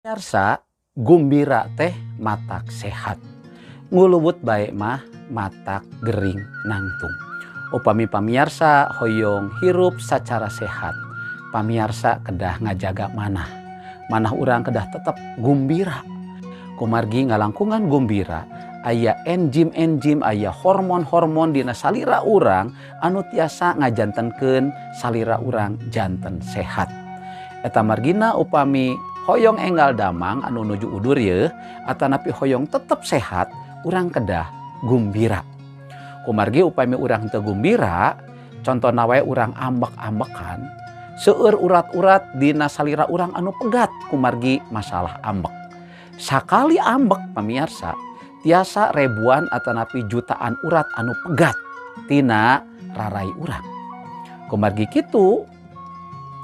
Biasa gumbira teh matak sehat. Ngulubut baik mah matak gering nangtung. Upami pamiarsa hoyong hirup secara sehat. Pamiarsa kedah ngajaga manah. Manah urang kedah tetap gumbira. Kumargi ngalangkungan gumbira aya enzim-enzim aya hormon-hormon dina salira urang anu tiasa ngajantenkeun salira urang janten sehat. Eta margina upami hoyong enggal damang anu nuju udur ye atanapi hoyong tetep sehat urang kedah gumbira. Kumargi upami urang teu gumbira contona wae urang ambek-ambekan seueur urat-urat dina salira urang anu pegat kumargi masalah ambek. Sakali ambek pamiarsa tiasa ribuan atanapi jutaan urat anu pegat tina rarai urang. Kumargi kitu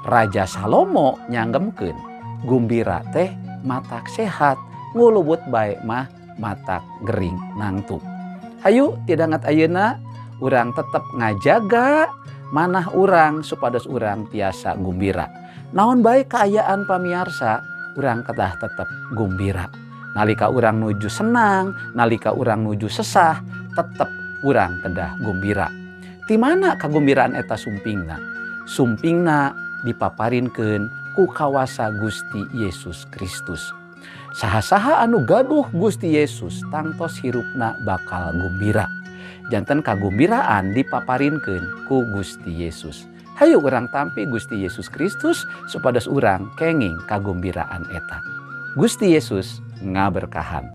Raja Salomo nyanggemkeun gumbira teh matak sehat, ngulubut bae mah matak gering nangtung. Hayu tidangat ayeuna urang tetep ngajaga manah urang supados urang tiasa gumbira. Naon bae kaayaan pamiarsa, urang kedah tetep gumbira. Nalika urang nuju senang, nalika urang nuju sesah, tetep urang kedah gumbira. Ti mana kagumbiraan eta sumpingna? Sumpingna dipaparinkeun ku kawasa Gusti Yesus Kristus. Saha-saha anu gaduh Gusti Yesus tangtos hirupna bakal gumbira. Janten kagumbiraan dipaparinkeun ku Gusti Yesus. Hayu urang tampi Gusti Yesus Kristus supados urang kenging kagumbiraan eta. Gusti Yesus ngaberkahan.